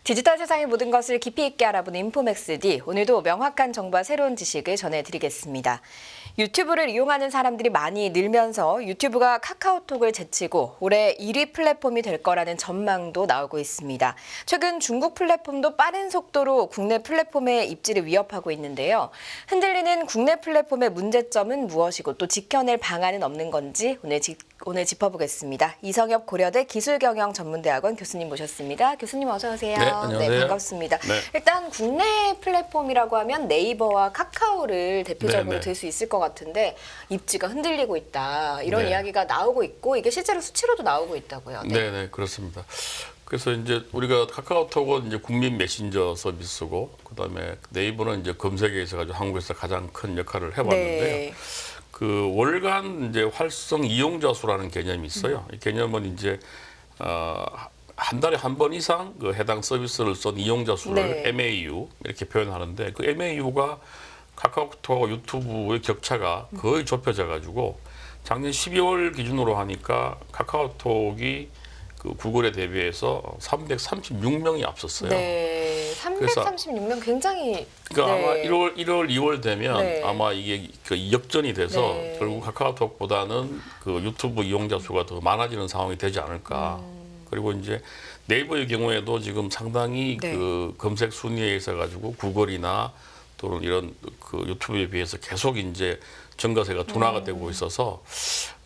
디지털 세상의 모든 것을 깊이 있게 알아보는 인포맥스D. 오늘도 명확한 정보와 새로운 지식을 전해드리겠습니다. 유튜브를 이용하는 사람들이 많이 늘면서 유튜브가 카카오톡을 제치고 올해 1위 플랫폼이 될 거라는 전망도 나오고 있습니다. 최근 중국 플랫폼도 빠른 속도로 국내 플랫폼의 입지를 위협하고 있는데요. 흔들리는 국내 플랫폼의 문제점은 무엇이고 또 지켜낼 방안은 없는 건지 오늘 짚어보겠습니다. 이성엽 고려대 기술경영전문대학원 교수님 모셨습니다. 교수님 어서 오세요. 네, 안녕하세요. 네, 반갑습니다. 네. 일단 국내 플랫폼이라고 하면 네이버와 카카오를 대표적으로 네, 네. 들 수 있을 것 같은데 입지가 흔들리고 있다. 이런 네. 이야기가 나오고 있고 이게 실제로 수치로도 나오고 있다고요. 네, 네, 그렇습니다. 그래서 이제 우리가 카카오톡은 이제 국민 메신저 서비스고 그다음에 네이버는 이제 검색에 있어 가지고 한국에서 가장 큰 역할을 해왔는데요. 네. 그 월간 이제 활성 이용자 수라는 개념이 있어요. 이 개념은 이제 한 달에 한 번 이상 그 해당 서비스를 쓴 이용자 수를 네. MAU 이렇게 표현하는데 그 MAU가 카카오톡과 유튜브의 격차가 거의 좁혀져 가지고 작년 12월 기준으로 하니까 카카오톡이 그 구글에 대비해서 336명이 앞섰어요. 네. 336명 굉장히 그러니까 네. 아마 1월, 2월 되면 네. 아마 이게 그 역전이 돼서 네. 결국 카카오톡보다는 그 유튜브 이용자 수가 더 많아지는 상황이 되지 않을까. 그리고 이제 네이버의 경우에도 지금 상당히 네. 그 검색 순위에 있어 가지고 구글이나 또는 이런 그 유튜브에 비해서 계속 이제 증가세가 둔화가 되고 있어서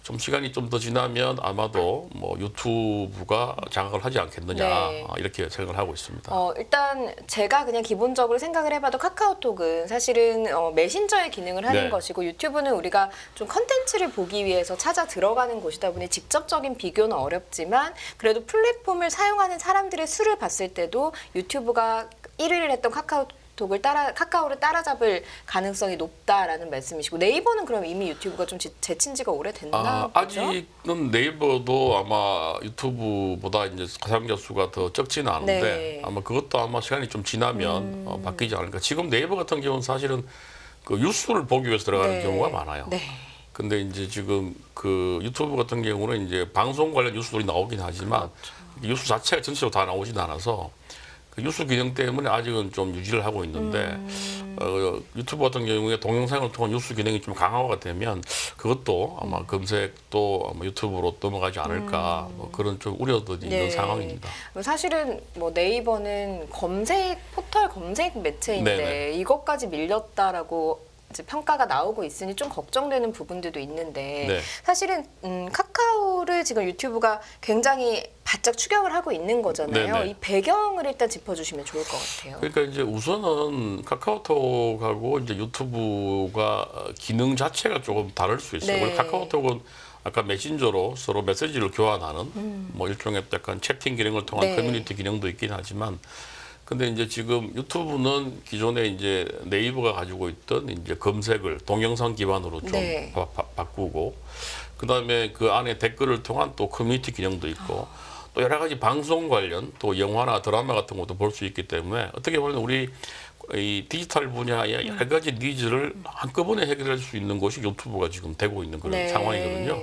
좀 시간이 좀 더 지나면 아마도 뭐 유튜브가 장악을 하지 않겠느냐 네. 이렇게 생각을 하고 있습니다. 일단 제가 그냥 기본적으로 생각을 해봐도 카카오톡은 사실은 메신저의 기능을 하는 네. 것이고 유튜브는 우리가 좀 컨텐츠를 보기 위해서 찾아 들어가는 곳이다 보니 직접적인 비교는 어렵지만 그래도 플랫폼을 사용하는 사람들의 수를 봤을 때도 유튜브가 1위를 했던 카카오를 따라잡을 가능성이 높다라는 말씀이시고 네이버는 그럼 이미 유튜브가 좀 제친 지가 오래됐나 보죠? 아직은 네이버도 아마 유튜브보다 이제 사용자 수가 더 적지는 않은데 네. 아마 그것도 아마 시간이 좀 지나면 바뀌지 않을까. 지금 네이버 같은 경우는 사실은 그 뉴스를 보기 위해서 들어가는 네. 경우가 많아요. 네. 근데 이제 지금 그 유튜브 같은 경우는 이제 방송 관련 뉴스들이 나오긴 하지만 뉴스 자체가 전체로 다 나오진 않아서 그 뉴스 기능 때문에 아직은 좀 유지를 하고 있는데 유튜브 같은 경우에 동영상을 통한 뉴스 기능이 좀 강화가 되면 그것도 아마 검색도 아마 유튜브로 넘어가지 않을까 뭐 그런 좀 우려들이 네. 있는 상황입니다. 사실은 뭐 네이버는 포털 검색 매체인데 네네. 이것까지 밀렸다라고 이제 평가가 나오고 있으니 좀 걱정되는 부분들도 있는데 네. 사실은 카카오를 지금 유튜브가 굉장히 바짝 추격을 하고 있는 거잖아요. 네네. 이 배경을 일단 짚어주시면 좋을 것 같아요. 그러니까 이제 우선은 카카오톡하고 이제 유튜브가 기능 자체가 조금 다를 수 있어요. 네. 원래 카카오톡은 아까 메신저로 서로 메시지를 교환하는 뭐 일종의 약간 채팅 기능을 통한 네. 커뮤니티 기능도 있긴 하지만 근데 이제 지금 유튜브는 기존에 이제 네이버가 가지고 있던 이제 검색을 동영상 기반으로 좀 네. 바꾸고 그다음에 그 안에 댓글을 통한 또 커뮤니티 기능도 있고 또 여러 가지 방송 관련 또 영화나 드라마 같은 것도 볼 수 있기 때문에 어떻게 보면 우리 이 디지털 분야의 여러 가지 니즈를 한꺼번에 해결할 수 있는 곳이 유튜브가 지금 되고 있는 그런 네. 상황이거든요.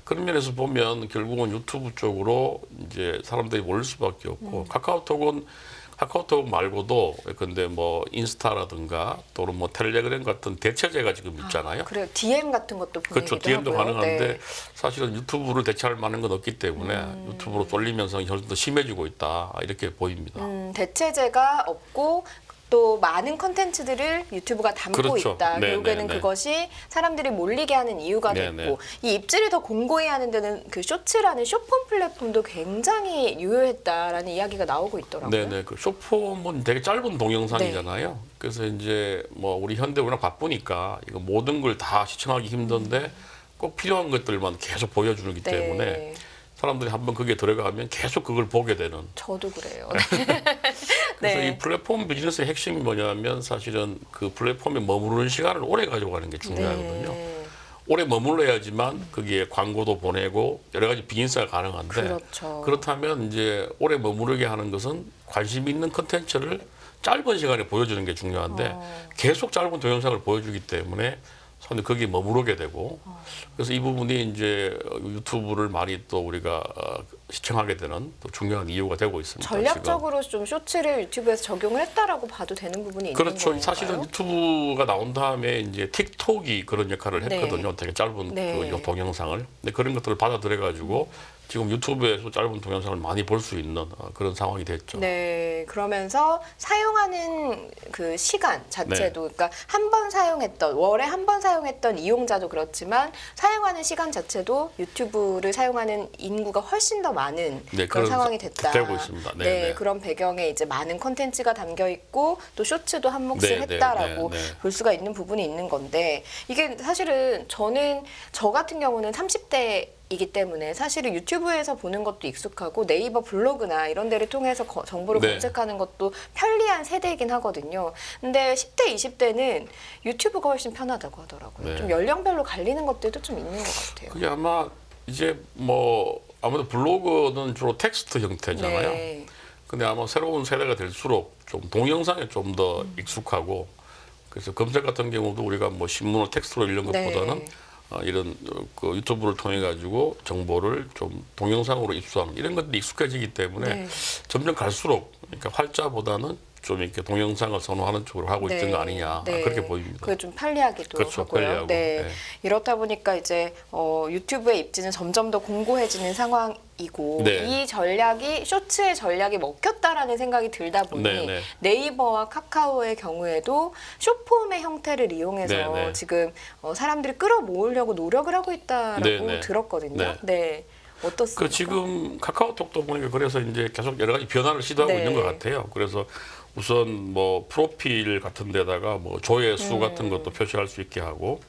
그런 면에서 보면 결국은 유튜브 쪽으로 이제 사람들이 몰릴 수밖에 없고 카카오톡 말고도 근데 뭐 인스타라든가 또는 뭐 텔레그램 같은 대체제가 지금 있잖아요. 그래요. DM 같은 것도 보내기도 그렇죠. DM도 하고요. 가능한데 네. 사실은 유튜브를 대체할 만한 건 없기 때문에 유튜브로 쏠림 현상이 훨씬 더 심해지고 있다 이렇게 보입니다. 대체제가 없고 또 많은 컨텐츠들을 유튜브가 담고 그렇죠. 있다. 네, 결국에는 네, 네. 그것이 사람들이 몰리게 하는 이유가 네, 됐고 네. 이 입지를 더 공고히 하는 데는 그 쇼츠라는 쇼폼 플랫폼도 굉장히 유효했다라는 이야기가 나오고 있더라고요. 네네. 그 쇼폼은 되게 짧은 동영상이잖아요. 그래서 이제 뭐 우리 현대 워낙 바쁘니까 이거 모든 걸 다 시청하기 힘든데 꼭 필요한 것들만 계속 보여주기 네. 때문에 사람들이 한번 거기에 들어가면 계속 그걸 보게 되는. 저도 그래요. 그래서 네. 이 플랫폼 비즈니스의 핵심이 뭐냐면 사실은 그 플랫폼에 머무르는 시간을 오래 가지고 가는 게 중요하거든요. 네. 오래 머물러야지만 거기에 광고도 보내고 여러 가지 비즈니스가 가능한데 그렇죠. 그렇다면 이제 오래 머무르게 하는 것은 관심 있는 컨텐츠를 짧은 시간에 보여주는 게 중요한데 계속 짧은 동영상을 보여주기 때문에 사람들이 거기에 머무르게 되고 그래서 이 부분이 이제 유튜브를 많이 또 우리가 시청하게 되는 또 중요한 이유가 되고 있습니다. 전략적으로 좀 쇼츠를 유튜브에서 적용을 했다라고 봐도 되는 부분이 있는 그렇죠. 건가요? 사실은 유튜브가 나온 다음에 이제 틱톡이 그런 역할을 네. 했거든요. 되게 짧은 네. 그 동영상을. 근데 그런 것들을 받아들여 가지고 지금 유튜브에서 짧은 동영상을 많이 볼 수 있는 그런 상황이 됐죠. 네, 그러면서 사용하는 그 시간 자체도, 네. 그러니까 한 번 사용했던, 월에 한 번 사용했던 이용자도 그렇지만 사용하는 시간 자체도 유튜브를 사용하는 인구가 훨씬 더 많은 네, 그런 그런 상황이 됐다. 되고 있습니다. 네, 네, 네. 그런 배경에 이제 많은 콘텐츠가 담겨 있고 또 쇼츠도 한 몫을 네, 네, 했다라고 네, 네. 볼 수가 있는 부분이 있는 건데, 이게 사실은 저 같은 경우는 30대 이기 때문에 사실은 유튜브에서 보는 것도 익숙하고 네이버 블로그나 이런 데를 통해서 정보를 네. 검색하는 것도 편리한 세대이긴 하거든요. 근데 10대, 20대는 유튜브가 훨씬 편하다고 하더라고요. 네. 좀 연령별로 갈리는 것들도 좀 있는 것 같아요. 그게 아마 이제 뭐 아무래도 블로그는 주로 텍스트 형태잖아요. 네. 근데 아마 새로운 세대가 될수록 좀 동영상에 좀 더 익숙하고 그래서 검색 같은 경우도 우리가 뭐 신문을 텍스트로 읽는 것보다는 네. 이런 그 유튜브를 통해 가지고 정보를 좀 동영상으로 입수하는 이런 것들이 익숙해지기 때문에 네. 점점 갈수록 그러니까 활자보다는 좀 이렇게 동영상을 선호하는 쪽으로 하고 있던 거 아니냐 그렇게 보입니다. 그게 좀 편리하기도 그렇죠, 하고요. 편리하고. 네. 네. 이렇다 보니까 이제 유튜브의 입지는 점점 더 공고해지는 상황이고 네. 이 전략이 쇼츠의 전략이 먹혔다라는 생각이 들다 보니 네, 네. 네이버와 카카오의 경우에도 숏폼의 형태를 이용해서 네, 네. 지금 사람들이 끌어모으려고 노력을 하고 있다라고 네, 네. 들었거든요. 네. 네. 어떻습니까? 그 지금 카카오톡도 보니까 그래서 이제 계속 여러 가지 변화를 시도하고 네. 있는 것 같아요. 그래서 우선 뭐 프로필 같은 데다가 뭐 조회수 같은 것도 표시할 수 있게 하고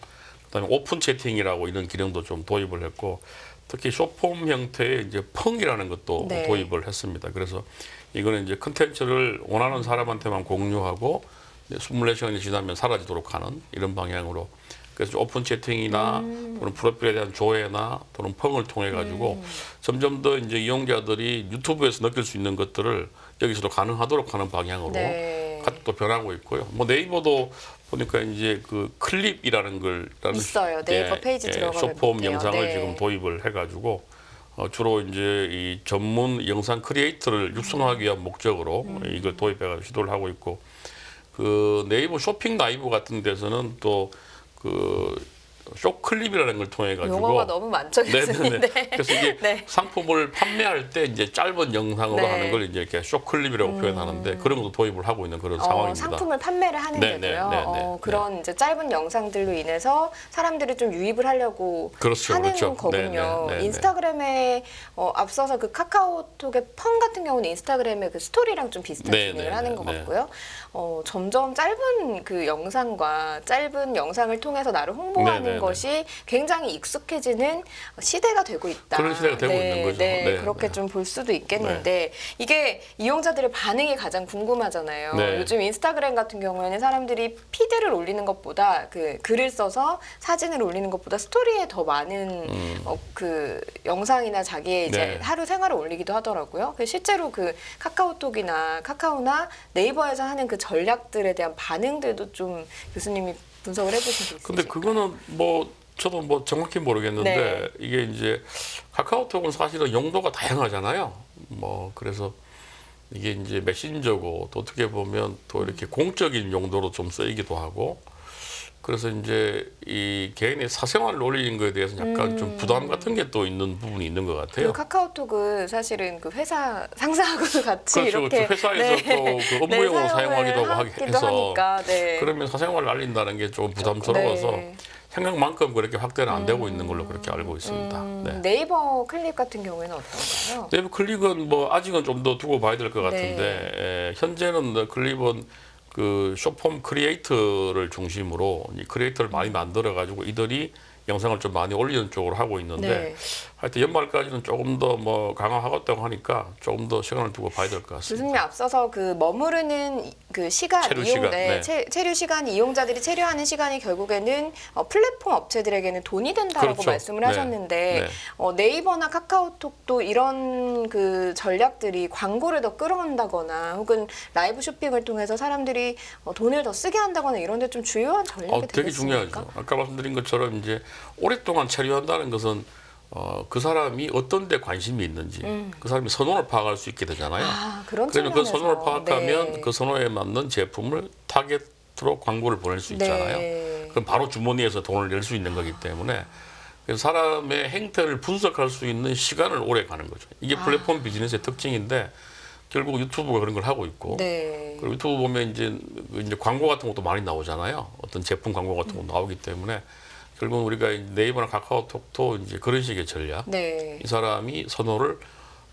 그다음에 오픈 채팅이라고 이런 기능도 좀 도입을 했고 특히 숏폼 형태의 이제 펑이라는 것도 네. 도입을 했습니다. 그래서 이거는 이제 컨텐츠를 원하는 사람한테만 공유하고 24시간이 지나면 사라지도록 하는 이런 방향으로 그래서 오픈 채팅이나 또는 프로필에 대한 조회나 또는 펑을 통해 가지고 점점 더 이제 이용자들이 유튜브에서 느낄 수 있는 것들을 여기서도 가능하도록 하는 방향으로 네. 또 변하고 있고요. 뭐 네이버도 보니까 이제 그 클립이라는 걸 있어요. 네이버 페이지 들어가면 숏폼 볼게요. 영상을 네. 지금 도입을 해가지고 주로 이제 이 전문 영상 크리에이터를 육성하기 위한 목적으로 이걸 도입해가지고 시도를 하고 있고 그 네이버 쇼핑 라이브 같은 데서는 또 그 쇼클립이라는 걸 통해 가지고 용어가 너무 많죠, 교수님. 네. 그래서 이게 네. 상품을 판매할 때 이제 짧은 영상으로 네. 하는 걸 이제 이렇게 쇼클립이라고 표현하는데 그런 것도 도입을 하고 있는 그런 상황입니다. 상품을 판매를 하는 네, 데도요. 네, 네, 네. 그런 이제 짧은 영상들로 인해서 사람들이 좀 유입을 하려고 그렇죠, 하는 그렇죠. 거군요. 네, 네, 네, 인스타그램에 앞서서 그 카카오톡의 펑 같은 경우는 인스타그램의 그 스토리랑 좀 비슷한 네, 기능을 네, 하는 네, 것 네. 같고요. 점점 짧은 그 영상과 짧은 영상을 통해서 나를 홍보하는 네, 네, 네. 것이 굉장히 익숙해지는 시대가 되고 있다. 그런 시대가 되고 있는 거죠. 네, 네, 그렇게 네. 좀 볼 수도 있겠는데 이게 이용자들의 반응이 가장 궁금하잖아요. 네. 요즘 인스타그램 같은 경우에는 사람들이 피드를 올리는 것보다 그 글을 써서 사진을 올리는 것보다 스토리에 더 많은 그 영상이나 자기의 이제 네. 하루 생활을 올리기도 하더라고요. 그래서 실제로 그 카카오톡이나 카카오나 네이버에서 하는 그 전략들에 대한 반응들도 좀 교수님이 분석을 해보신 게 있으실까요? 근데 그거는 뭐 저도 뭐 정확히 모르겠는데 네. 이게 이제 카카오톡은 사실은 용도가 다양하잖아요. 뭐 그래서 이게 이제 메신저고 또 어떻게 보면 또 이렇게 공적인 용도로 좀 쓰이기도 하고 그래서 이제 이 개인의 사생활을 올리는 거에 대해서 약간 좀 부담 같은 게 또 있는 부분이 있는 것 같아요. 그 카카오톡은 사실은 그 회사 상사하고도 같이 그렇죠, 이렇게 그렇죠. 회사에서 또 그 업무용으로 사용하기도 하고 해서 하니까, 네. 그러면 사생활을 알린다는 게 좀 부담스러워서 네. 생각만큼 그렇게 확대는 안 되고 있는 걸로 그렇게 알고 있습니다. 네. 네이버 클립 같은 경우에는 어떤가요? 네이버 클립은 뭐 아직은 좀 더 두고 봐야 될 것 같은데 네. 현재는 클립은 그 숏폼 크리에이터를 중심으로 이 크리에이터를 많이 만들어 가지고 이들이 영상을 좀 많이 올리는 쪽으로 하고 있는데 네. 하여튼 연말까지는 조금 더 뭐 강화하겠다고 하니까 조금 더 시간을 두고 봐야 될 것 같습니다. 교수님이 앞서서 그 머무르는 그 시간, 체류 시간, 네. 체류 시간이 이용자들이 체류하는 시간이 결국에는 플랫폼 업체들에게는 돈이 된다라고 그렇죠. 말씀을 네. 하셨는데 네. 네이버나 카카오톡도 이런 그 전략들이 광고를 더 끌어온다거나 혹은 라이브 쇼핑을 통해서 사람들이 돈을 더 쓰게 한다거나 이런 데 좀 주요한 전략이 되게 되겠습니까? 중요하죠. 아까 말씀드린 것처럼 이제 오랫동안 체류한다는 것은 그 사람이 어떤 데 관심이 있는지 그 사람이 선호를 파악할 수 있게 되잖아요. 그런 그러면 그 측면에서. 선호를 파악하면 네. 그 선호에 맞는 제품을 타겟으로 광고를 보낼 수 있잖아요. 네. 그럼 바로 주머니에서 돈을 낼 수 있는 거기 때문에 그래서 사람의 행태를 분석할 수 있는 시간을 오래 가는 거죠. 이게 플랫폼 비즈니스의 특징인데 결국 유튜브가 그런 걸 하고 있고 네. 그리고 유튜브 보면 이제 광고 같은 것도 많이 나오잖아요. 어떤 제품 광고 같은 것도 나오기 때문에 결국은 우리가 네이버나 카카오톡도 이제 그런 식의 전략. 네. 이 사람이 선호를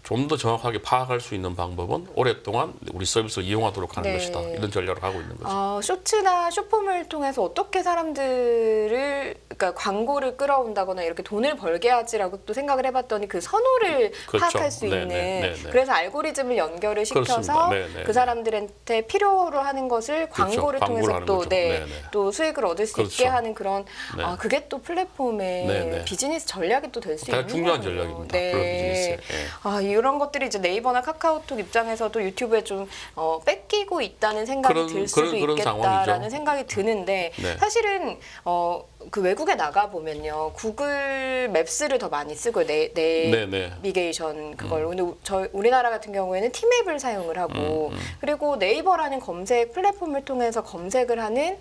좀 더 정확하게 파악할 수 있는 방법은 오랫동안 우리 서비스를 이용하도록 하는 네. 것이다. 이런 전략을 하고 있는 거죠. 쇼츠나 쇼폼을 통해서 어떻게 사람들을 그러니까 광고를 끌어온다거나 이렇게 돈을 벌게 하지라고 또 생각을 해봤더니 그 선호를 그렇죠. 파악할 수 네, 있는 네, 네, 네. 그래서 알고리즘을 연결을 시켜서 그렇습니다. 네, 네, 그 네. 사람들한테 필요로 하는 것을 그렇죠. 광고를 광고를 통해서 하는 또, 거죠. 네, 네, 네. 또 수익을 얻을 수 그렇죠. 있게 하는 그런 네. 그게 또 플랫폼의 네, 네. 비즈니스 전략이 또 될 수 있는 가장 중요한 거군요. 전략입니다. 플랫폼 비즈니스에. 예. 이런 것들이 이제 네이버나 카카오톡 입장에서도 유튜브에 좀 뺏기고 있다는 생각이 들 수도 그런 있겠다라는 상황이죠. 생각이 드는데 네. 사실은 그 외국에 나가 보면요 구글 맵스를 더 많이 쓰고 네, 네. 내비게이션 그걸 근데 우리나라 같은 경우에는 티맵을 사용을 하고 그리고 네이버라는 검색 플랫폼을 통해서 검색을 하는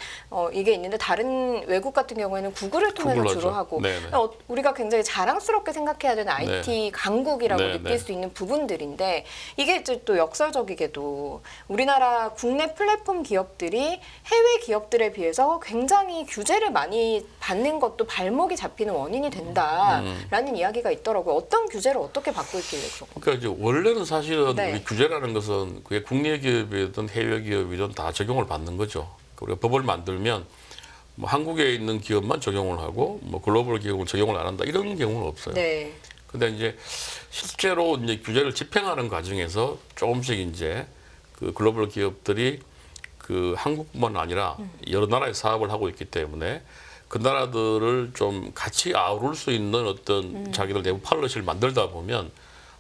이게 있는데 다른 외국 같은 경우에는 구글을 통해서 구글로 주로 하죠. 하고 네, 네. 우리가 굉장히 자랑스럽게 생각해야 되는 IT 강국이라고 네, 느낄 네. 수 있는 부분들인데 이게 이제 또 역설적이게도 우리나라 국내 플랫폼 기업들이 해외 기업들에 비해서 굉장히 규제를 많이 받는 것도 발목이 잡히는 원인이 된다라는 이야기가 있더라고요. 어떤 규제를 어떻게 받고 있길래 그런 그러니까 이제 원래는 사실은 네. 우리 규제라는 것은 그게 국내 기업이든 해외 기업이든 다 적용을 받는 거죠. 우리가 법을 만들면 뭐 한국에 있는 기업만 적용을 하고 뭐 글로벌 기업은 적용을 안 한다 이런 경우는 없어요. 네. 근데 이제 실제로 이제 규제를 집행하는 과정에서 조금씩 이제 그 글로벌 기업들이 그 한국뿐만 아니라 여러 나라에 사업을 하고 있기 때문에 그 나라들을 좀 같이 아우를 수 있는 어떤 자기들 내부 팔러시를 만들다 보면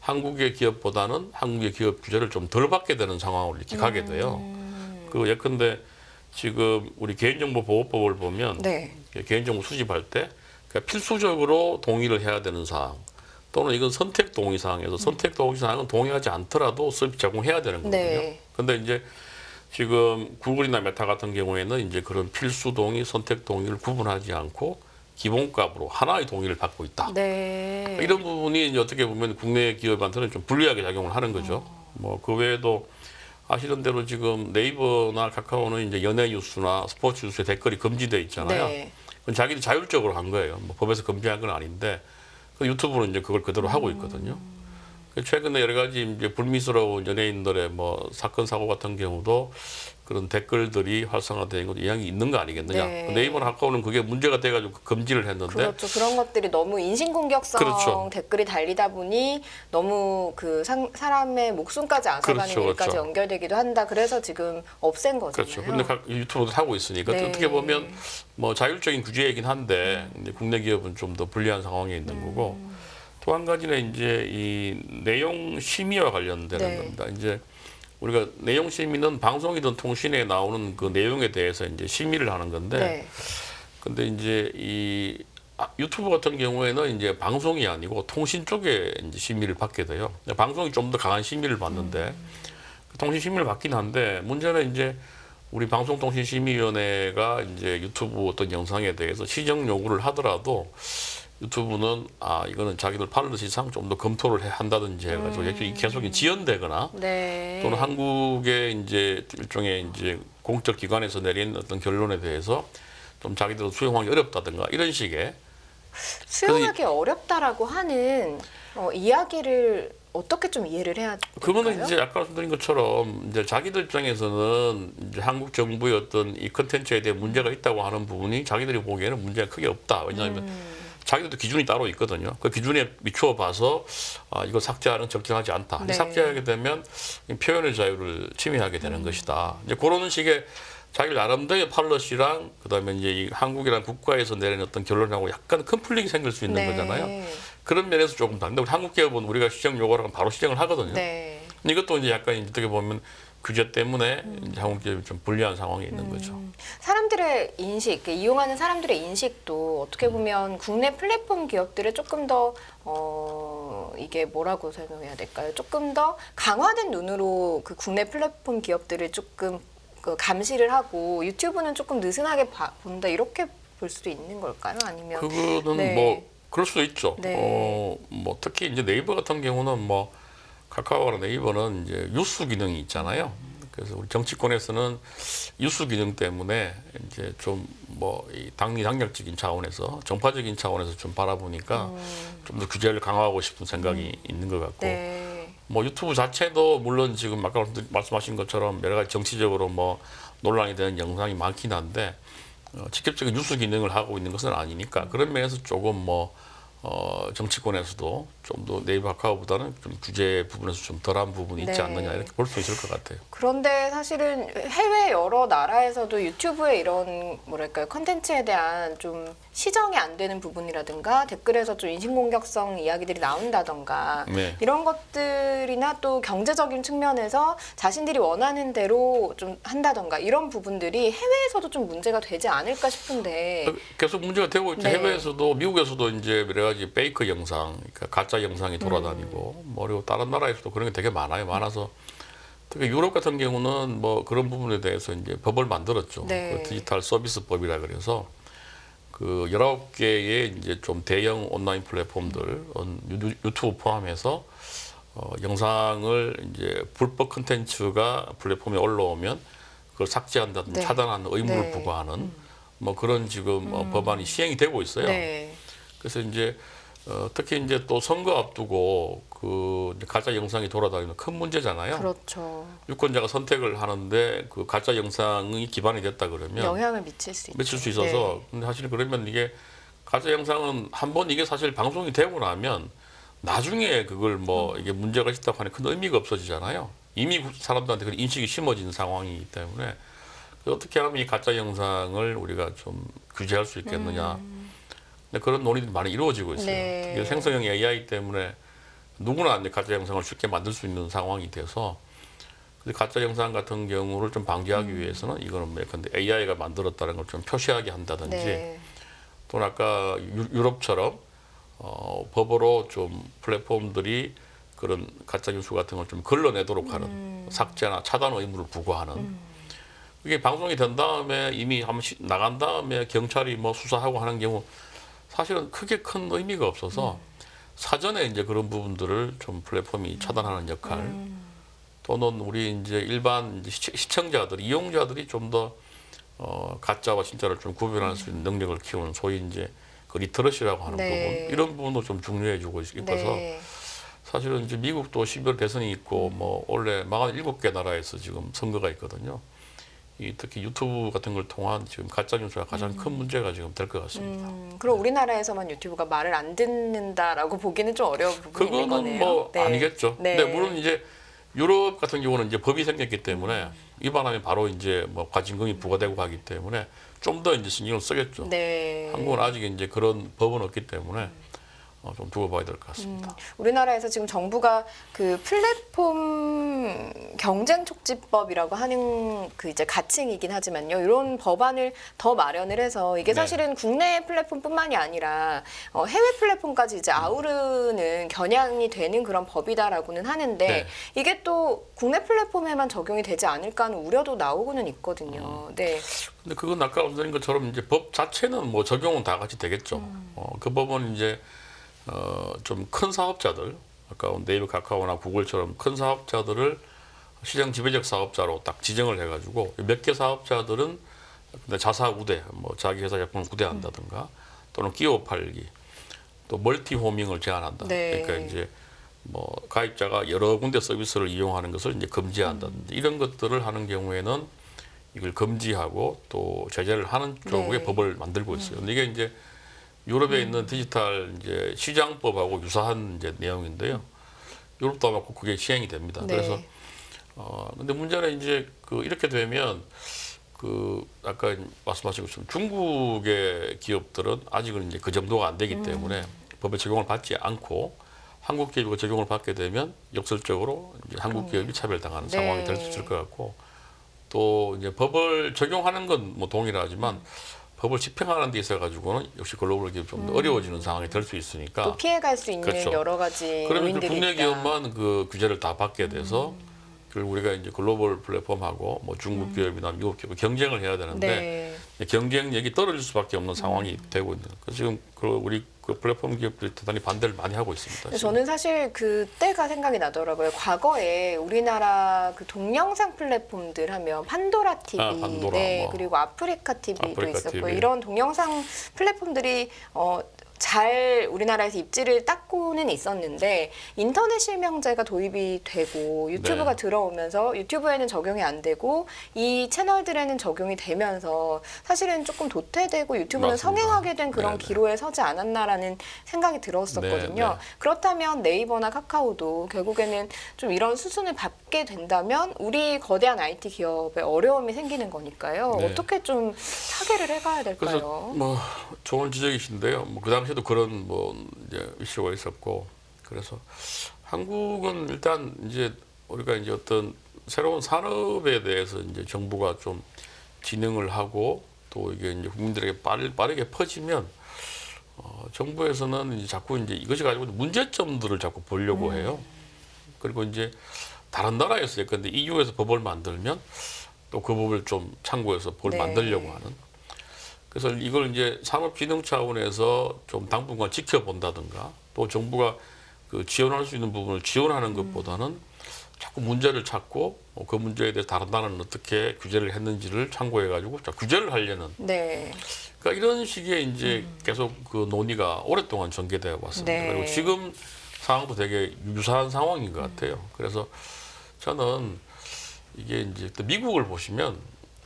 한국의 기업보다는 한국의 기업 규제를 좀 덜 받게 되는 상황으로 이렇게 가게 돼요. 그 예컨대 지금 우리 개인정보보호법을 보면 네. 개인정보 수집할 때 그러니까 필수적으로 동의를 해야 되는 사항 또는 이건 선택 동의 사항에서 선택 동의 사항은 동의하지 않더라도 서비스 제공해야 되는 거거든요. 네. 근데 이제 지금 구글이나 메타 같은 경우에는 이제 그런 필수 동의, 선택 동의를 구분하지 않고 기본값으로 하나의 동의를 받고 있다. 네. 이런 부분이 이제 어떻게 보면 국내 기업한테는 좀 불리하게 작용을 하는 거죠. 뭐 그 외에도 아시는 대로 지금 네이버나 카카오는 이제 연예 뉴스나 스포츠 뉴스에 댓글이 금지돼 있잖아요. 네. 그건 자기들이 자율적으로 한 거예요. 뭐 법에서 금지한 건 아닌데 그 유튜브는 이제 그걸 그대로 하고 있거든요. 최근에 여러 가지 이제 불미스러운 연예인들의 뭐 사건 사고 같은 경우도 그런 댓글들이 활성화된 것도 영향이 있는 거 아니겠느냐. 네. 네이버나 카카오는 그게 문제가 돼가지고 금지를 했는데 그렇죠. 그런 것들이 너무 인신공격성 그렇죠. 댓글이 달리다 보니 너무 그 사람의 목숨까지 앗아가는 그렇죠, 일까지 그렇죠. 연결되기도 한다. 그래서 지금 없앤 거잖아요. 그렇죠. 근데 유튜브도 하고 있으니까 네. 어떻게 보면 뭐 자율적인 규제이긴 한데 이제 국내 기업은 좀 더 불리한 상황에 있는 거고 또 한 가지는 이제 이 내용 심의와 관련되는 네. 겁니다. 이제 우리가 내용 심의는 방송이든 통신에 나오는 그 내용에 대해서 이제 심의를 하는 건데 네. 근데 이제 이 유튜브 같은 경우에는 이제 방송이 아니고 통신 쪽에 이제 심의를 받게 돼요. 방송이 좀 더 강한 심의를 받는데 통신 심의를 받긴 한데 문제는 이제 우리 방송통신심의위원회가 이제 유튜브 어떤 영상에 대해서 시정 요구를 하더라도 유튜브는 이거는 자기들 팔러시상 좀 더 검토를 한다든지 해가지고 계속 지연되거나 네. 또는 한국의 이제 일종의 이제 공적 기관에서 내린 어떤 결론에 대해서 좀 자기들 수용하기 어렵다든가 이런 식의 수용하기 어렵다라고 하는 이야기를 어떻게 좀 이해를 해야 될까요? 그거는 이제 아까 말씀드린 것처럼 이제 자기들 입장에서는 이제 한국 정부의 어떤 이 컨텐츠에 대해 문제가 있다고 하는 부분이 자기들이 보기에는 문제가 크게 없다. 왜냐하면 자기들도 기준이 따로 있거든요. 그 기준에 미추어 봐서 이거 삭제하는 적정하지 않다. 네. 삭제하게 되면 표현의 자유를 침해하게 되는 것이다. 이제 그런 식의 자기 나름대로의 팔러시랑 그다음에 이제 이 한국이라는 국가에서 내린 어떤 결론하고 약간 컨플릭이 생길 수 있는 네. 거잖아요. 그런 면에서 조금 다른데 우리 한국 기업은 우리가 시정 요구를 하면 바로 시정을 하거든요. 네. 근데 이것도 이제 약간 어떻게 보면 규제 때문에 이제 한국 기업이 좀 불리한 상황에 있는 거죠. 사람들의 인식, 이용하는 사람들의 인식도 어떻게 보면 국내 플랫폼 기업들을 조금 더 이게 뭐라고 설명해야 될까요? 조금 더 강화된 눈으로 그 국내 플랫폼 기업들을 조금 그 감시를 하고 유튜브는 조금 느슨하게 본다 이렇게 볼 수도 있는 걸까요? 아니면 그거는 네. 뭐 그럴 수도 있죠. 네. 뭐 특히 이제 네이버 같은 경우는 뭐 카카오나 네이버는 이제 유수 기능이 있잖아요. 그래서 우리 정치권에서는 유수 기능 때문에 이제 좀 뭐 이 당리당략적인 차원에서 정파적인 차원에서 좀 바라보니까 좀 더 규제를 강화하고 싶은 생각이 있는 것 같고 네. 뭐 유튜브 자체도 물론 지금 아까 말씀하신 것처럼 여러 가지 정치적으로 뭐 논란이 되는 영상이 많긴 한데 직접적인 뉴스 기능을 하고 있는 것은 아니니까 그런 면에서 조금 뭐 정치권에서도 좀 더 네이버 카카오보다는 좀 규제 부분에서 좀 덜한 부분이 있지 네. 않느냐 이렇게 볼 수 있을 것 같아요. 그런데 사실은 해외 여러 나라에서도 유튜브의 이런 뭐랄까요 컨텐츠에 대한 좀 시정이 안 되는 부분이라든가 댓글에서 좀 인신공격성 이야기들이 나온다던가 네. 이런 것들이나 또 경제적인 측면에서 자신들이 원하는 대로 좀 한다던가 이런 부분들이 해외에서도 좀 문제가 되지 않을까 싶은데 계속 문제가 되고 있죠. 네. 해외에서도 미국에서도 이제 여러 가지 페이크 영상, 그러니까 가짜 영상이 돌아다니고 뭐 그리고 다른 나라에서도 그런 게 되게 많아요. 많아서 특히 유럽 같은 경우는 뭐 그런 부분에 대해서 이제 법을 만들었죠. 네. 그 디지털 서비스법이라 그래서 그 19개의 이제 좀 대형 온라인 플랫폼들, 유튜브 포함해서 영상을 이제 불법 콘텐츠가 플랫폼에 올라오면 그걸 삭제한다든지 네. 차단하는 의무를 네. 부과하는 뭐 그런 지금 법안이 시행이 되고 있어요. 네. 그래서 이제 특히 이제 또 선거 앞두고 그 이제 가짜 영상이 돌아다니는 큰 문제잖아요. 그렇죠. 유권자가 선택을 하는데 그 가짜 영상이 기반이 됐다 그러면 영향을 미칠 수 있죠. 미칠 수 있어서 네. 근데 사실 그러면 이게 가짜 영상은 한번 이게 사실 방송이 되고 나면 나중에 그걸 뭐 이게 문제가 있다고 하는 큰 의미가 없어지잖아요. 이미 사람들한테 그런 인식이 심어진 상황이기 때문에 어떻게 하면 이 가짜 영상을 우리가 좀 규제할 수 있겠느냐. 근데 그런 논의들이 많이 이루어지고 있어요. 네. 특히 생성형 AI 때문에 누구나 이제 가짜 영상을 쉽게 만들 수 있는 상황이 돼서 근데 가짜 영상 같은 경우를 좀 방지하기 위해서는 이거는 예컨대 AI가 만들었다는 걸 좀 표시하게 한다든지 네. 또는 아까 유럽처럼 법으로 좀 플랫폼들이 그런 가짜 뉴스 같은 걸 좀 걸러내도록 하는 삭제나 차단 의무를 부과하는 이게 방송이 된 다음에 이미 한번 나간 다음에 경찰이 뭐 수사하고 하는 경우 사실은 크게 큰 의미가 없어서 사전에 이제 그런 부분들을 좀 플랫폼이 차단하는 역할 또는 우리 이제 일반 이제 시청자들, 이용자들이 좀 더 가짜와 진짜를 좀 구별할 수 있는 능력을 키우는 소위 이제 그 리터러시라고 하는 네. 부분 이런 부분도 좀 중요해지고 싶어서 네. 사실은 이제 미국도 12월 대선이 있고 뭐 원래 47개 나라에서 지금 선거가 있거든요. 이 특히 유튜브 같은 걸 통한 지금 가짜 뉴스가 가장 큰 문제가 지금 될 것 같습니다. 그럼 우리나라에서만 유튜브가 말을 안 듣는다라고 보기는 좀 어려운 부분이 있는 그거는 거네요. 뭐 네. 아니겠죠. 네. 근데 물론 이제 유럽 같은 경우는 이제 법이 생겼기 때문에 위반하면 바로 이제 뭐 과징금이 부과되고 하기 때문에 좀 더 이제 신경을 쓰겠죠. 네. 한국은 아직 이제 그런 법은 없기 때문에 좀 두고 봐야 될 것 같습니다. 우리나라에서 지금 정부가 그 플랫폼 경쟁 촉진법이라고 하는 그 이제 가칭이긴 하지만요. 이런 법안을 더 마련을 해서 이게 네. 사실은 국내 플랫폼뿐만이 아니라 해외 플랫폼까지 이제 아우르는 겨냥이 되는 그런 법이다라고는 하는데 네. 이게 또 국내 플랫폼에만 적용이 되지 않을까 하는 우려도 나오고는 있거든요. 네. 근데 그건 아까 말씀드린 것처럼 이제 법 자체는 뭐 적용은 다 같이 되겠죠. 그 법은 이제 좀 큰 사업자들, 아까 네이버, 카카오나 구글처럼 큰 사업자들을 시장 지배적 사업자로 딱 지정을 해가지고 몇 개 사업자들은 근데 자사 우대, 뭐 자기 회사 제품을 우대한다든가 또는 끼워 팔기, 또 멀티 호밍을 제한한다. 네. 그러니까 이제 뭐 가입자가 여러 군데 서비스를 이용하는 것을 이제 금지한다든지 이런 것들을 하는 경우에는 이걸 금지하고 또 제재를 하는 쪽의 네. 법을 만들고 있어요. 근데 이게 이제 유럽에 있는 디지털 이제 시장법하고 유사한 이제 내용인데요. 유럽도 아마 곧 그게 시행이 됩니다. 네. 그래서 근데 문제는 이제 그 이렇게 되면 그 아까 말씀하신 것처럼 중국의 기업들은 아직은 이제 그 정도가 안 되기 때문에 법의 적용을 받지 않고 한국 기업이 적용을 받게 되면 역설적으로 이제 한국 기업이 차별당하는 네. 상황이 될 수 있을 것 같고 또 이제 법을 적용하는 건 뭐 동일하지만 법을 집행하는 데 있어 가지고는 역시 글로벌 기업이 좀 더 어려워지는 상황이 될 수 있으니까 또 피해갈 수 있는 그렇죠. 여러 가지 그러면 그 요인들이 국내 있다. 기업만 그 규제를 다 받게 돼서 결국 우리가 이제 글로벌 플랫폼하고 뭐 중국 기업이나 미국 기업 경쟁을 해야 되는데 네. 경쟁력이 떨어질 수밖에 없는 상황이 되고 있는. 그래서 지금 우리 그 플랫폼 기업들이 대단히 반대를 많이 하고 있습니다. 근데 지금. 저는 사실 그때가 생각이 나더라고요. 과거에 우리나라 그 동영상 플랫폼들 하면 판도라 TV, 판도라, 네, 뭐. 그리고 아프리카 TV도 아프리카 있었고 TV. 이런 동영상 플랫폼들이 잘 우리나라에서 입지를 닦고는 있었는데 인터넷 실명제가 도입이 되고 유튜브가 네. 들어오면서 유튜브에는 적용이 안 되고 이 채널들에는 적용이 되면서 사실은 조금 도태되고 유튜브는 맞습니다. 성행하게 된 그런 네네. 기로에 서지 않았나라는 생각이 들었었거든요. 네, 네. 그렇다면 네이버나 카카오도 결국에는 좀 이런 수순을 밟게 된다면 우리 거대한 IT 기업에 어려움이 생기는 거니까요. 네. 어떻게 좀 타개를 해가야 그래서 될까요? 뭐 좋은 지적이신데요. 뭐 그 당시에도 그런 뭐 이제 이슈가 있었고 그래서 한국은 일단 이제 우리가 이제 어떤 새로운 산업에 대해서 이제 정부가 좀 진흥을 하고 또 이게 이제 국민들에게 빠르게 퍼지면 정부에서는 이제 자꾸 이제 이것이 가지고 있는 문제점들을 자꾸 보려고 해요. 그리고 이제 다른 나라에서 예컨대 EU에서 법을 만들면 또 그 법을 좀 참고해서 법을 네. 만들려고 하는. 그래서 이걸 이제 산업진흥 차원에서 좀 당분간 지켜본다든가 또 정부가 그 지원할 수 있는 부분을 지원하는 것보다는 자꾸 문제를 찾고 그 문제에 대해서 다른 나라는 어떻게 규제를 했는지를 참고해가지고 규제를 하려는 네. 그러니까 이런 식의 이제 계속 그 논의가 오랫동안 전개되어 왔습니다. 네. 그리고 지금 상황도 되게 유사한 상황인 것 같아요. 그래서 저는 이게 이제 또 미국을 보시면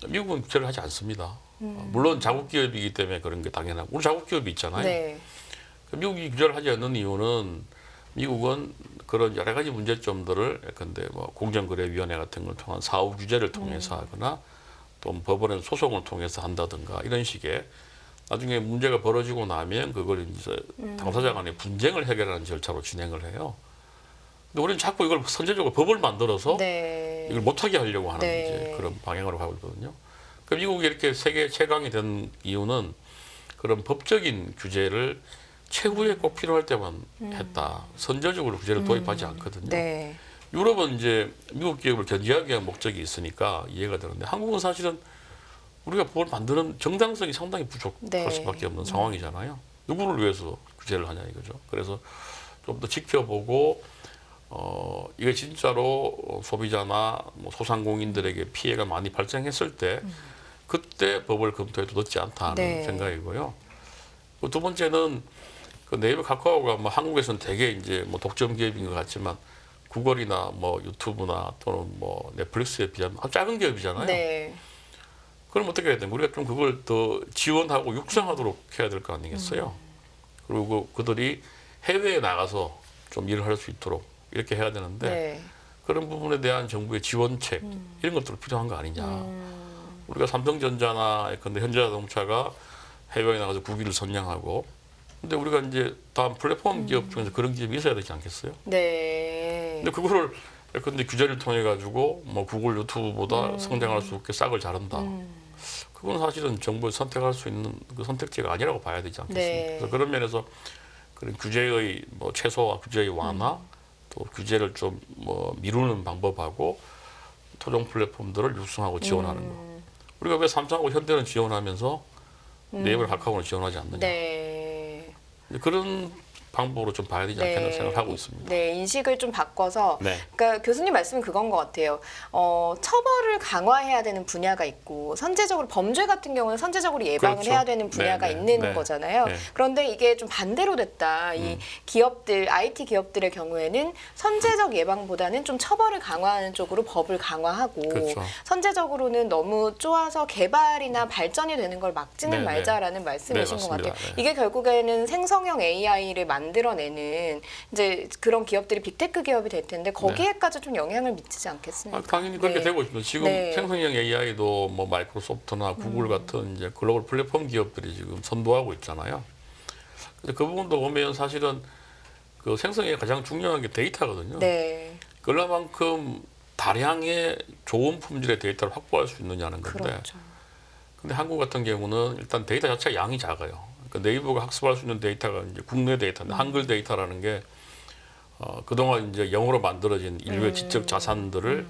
미국은 규제를 하지 않습니다. 물론 자국 기업이기 때문에 그런 게 당연하고 우리 자국 기업이 있잖아요. 네. 미국이 규제를 하지 않는 이유는 미국은 그런 여러 가지 문제점들을 예컨대 뭐 공정거래위원회 같은 걸 통한 사후 규제를 통해서 하거나 또 법원의 소송을 통해서 한다든가 이런 식의 나중에 문제가 벌어지고 나면 그걸 이제 당사자 간의 분쟁을 해결하는 절차로 진행을 해요. 근데 우리는 자꾸 이걸 선제적으로 법을 만들어서 네. 이걸 못하게 하려고 하는 네. 이제 그런 방향으로 가고 있거든요. 그 미국이 이렇게 세계 최강이 된 이유는 그런 법적인 규제를 최후에 꼭 필요할 때만 했다. 선제적으로 규제를 도입하지 않거든요. 네. 유럽은 이제 미국 기업을 견제하기 위한 목적이 있으니까 이해가 되는데 한국은 사실은 우리가 법을 만드는 정당성이 상당히 부족할 네. 수밖에 없는 상황이잖아요. 누구를 위해서 규제를 하냐 이거죠. 그래서 좀 더 지켜보고 이게 진짜로 소비자나 뭐 소상공인들에게 피해가 많이 발생했을 때 그때 법을 검토해도 늦지 않다는 네. 생각이고요. 두 번째는 그 네이버 카카오가 뭐 한국에서는 되게 이제 뭐 독점 기업인 것 같지만 구글이나 뭐 유튜브나 또는 뭐 넷플릭스에 비하면 아주 작은 기업이잖아요. 네. 그럼 어떻게 해야 되나? 우리가 좀 그걸 더 지원하고 육성하도록 해야 될 거 아니겠어요? 그리고 그들이 해외에 나가서 좀 일을 할 수 있도록 이렇게 해야 되는데 네. 그런 부분에 대한 정부의 지원책 이런 것들 필요한 거 아니냐. 우리가 삼성전자나 근데 현대자동차가 해외에 나가서 국위를 선양하고 근데 우리가 이제 다음 플랫폼 기업 중에서 그런 기업이 있어야 되지 않겠어요? 네. 근데 그거를 근데 규제를 통해 가지고 뭐 구글 유튜브보다 성장할 수 없게 싹을 자른다. 그건 사실은 정부에 선택할 수 있는 그 선택지가 아니라고 봐야 되지 않겠습니까? 네. 그래서 그런 면에서 그런 규제의 뭐 최소화, 규제의 완화, 또 규제를 좀 뭐 미루는 방법하고 토종 플랫폼들을 육성하고 지원하는 거. 우리가 왜 삼성하고 현대는 지원하면서 네이버를 카카오는 지원하지 않느냐? 네. 그런 방법으로 좀 봐야 되지 않겠나 생각을 하고 있습니다. 네, 인식을 좀 바꿔서 네. 그러니까 교수님 말씀은 그건 것 같아요. 처벌을 강화해야 되는 분야가 있고 선제적으로 범죄 같은 경우는 선제적으로 예방을 그렇죠. 해야 되는 분야가 네, 네, 있는 네. 거잖아요. 네. 그런데 이게 좀 반대로 됐다. 이 기업들, IT 기업들의 경우에는 선제적 예방보다는 좀 처벌을 강화하는 쪽으로 법을 강화하고 그렇죠. 선제적으로는 너무 쪼아서 개발이나 발전이 되는 걸 막지는 네, 네. 말자라는 말씀이신 네, 것 같아요. 맞습니다. 네. 이게 결국에는 생성형 AI를 만들어내는 이제 그런 기업들이 빅테크 기업이 될 텐데 거기에까지 좀 영향을 미치지 않겠습니까? 당연히 그렇게 네. 되고 있습니다. 지금 네. 생성형 AI도 뭐 마이크로소프트나 구글 같은 이제 글로벌 플랫폼 기업들이 지금 선도하고 있잖아요. 근데 그 부분도 보면 사실은 그 생성에 가장 중요한 게 데이터거든요. 네. 그만큼 다량의 좋은 품질의 데이터를 확보할 수 있느냐는 건데, 그렇죠. 근데 한국 같은 경우는 일단 데이터 자체가 양이 작아요. 그러니까 네이버가 학습할 수 있는 데이터가 이제 국내 데이터인데 한글 데이터라는 게 그동안 이제 영어로 만들어진 인류의 지적 자산들을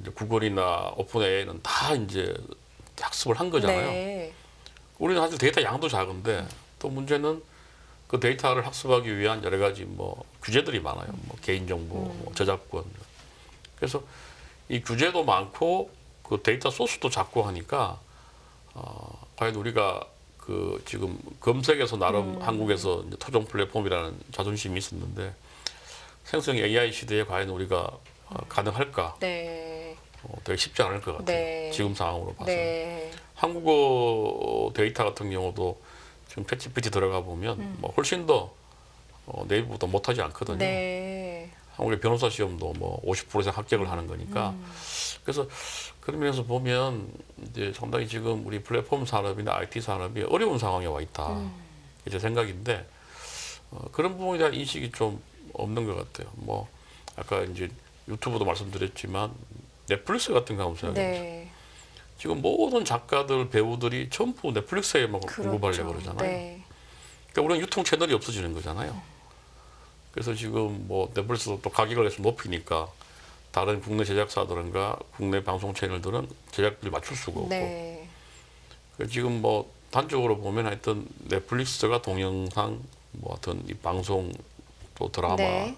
이제 구글이나 오픈 AI는 다 이제 학습을 한 거잖아요. 네. 우리는 사실 데이터 양도 작은데 또 문제는 그 데이터를 학습하기 위한 여러 가지 뭐 규제들이 많아요. 뭐 개인정보, 뭐 저작권. 그래서 이 규제도 많고 그 데이터 소스도 작고 하니까 과연 우리가 그 지금 검색에서 나름 한국에서 이제 토종 플랫폼이라는 자존심이 있었는데 생성 AI 시대에 과연 우리가 가능할까? 네. 되게 쉽지 않을 것 같아요. 네. 지금 상황으로 봐서. 네. 한국어 데이터 같은 경우도 지금 챗GPT 들어가 보면 뭐 훨씬 더 네이버보다 못하지 않거든요. 네. 한국의 변호사 시험도 뭐 50% 이상 합격을 하는 거니까. 그래서 그런 면에서 보면 이제 상당히 지금 우리 플랫폼 산업이나 IT 산업이 어려운 상황에 와 있다. 제 생각인데 그런 부분에 대한 인식이 좀 없는 것 같아요. 뭐 아까 이제 유튜브도 말씀드렸지만 넷플릭스 같은 거 한번 생각해 보세요. 네. 지금 모든 작가들, 배우들이 전부 넷플릭스에만 공급하려고 그렇죠. 그러잖아요. 네. 그러니까 우리는 유통 채널이 없어지는 거잖아요. 그래서 지금 뭐 넷플릭스도 또 가격을 계속 높이니까 다른 국내 제작사들은가 국내 방송 채널들은 제작비를 맞출 수가 없고. 네. 그래서 지금 뭐 단적으로 보면 하여튼 넷플릭스가 동영상 뭐 하여튼 이 방송 또 드라마, 네.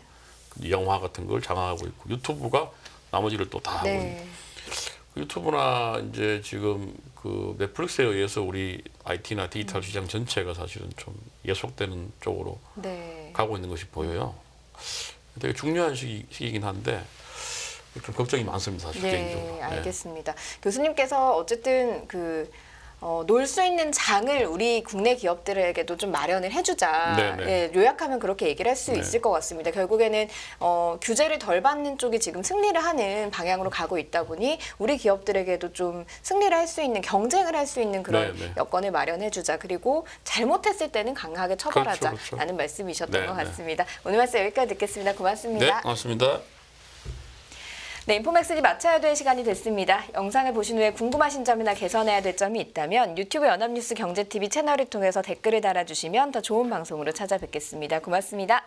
영화 같은 걸 장악하고 있고 유튜브가 나머지를 또 다 하고 있는. 네. 유튜브나 이제 지금 그 넷플릭스에 의해서 우리 IT나 디지털 시장 전체가 사실은 좀 예속되는 쪽으로 네. 가고 있는 것이 보여요. 되게 중요한 시기이긴 한데 좀 걱정이 많습니다, 사실 개인적으로. 네, 알겠습니다. 교수님께서 어쨌든 놀 수 있는 장을 우리 국내 기업들에게도 좀 마련을 해주자. 네네. 예, 요약하면 그렇게 얘기를 할 수 네. 있을 것 같습니다. 결국에는 규제를 덜 받는 쪽이 지금 승리를 하는 방향으로 가고 있다 보니 우리 기업들에게도 좀 승리를 할 수 있는 경쟁을 할 수 있는 그런 네네. 여건을 마련해주자. 그리고 잘못했을 때는 강하게 처벌하자라는 그렇죠. 말씀이셨던 것 네네. 같습니다. 오늘 말씀 여기까지 듣겠습니다. 고맙습니다. 네, 고맙습니다. 네, 인포맥스지 마쳐야 될 시간이 됐습니다. 영상을 보신 후에 궁금하신 점이나 개선해야 될 점이 있다면 유튜브 연합뉴스 경제TV 채널을 통해서 댓글을 달아주시면 더 좋은 방송으로 찾아뵙겠습니다. 고맙습니다.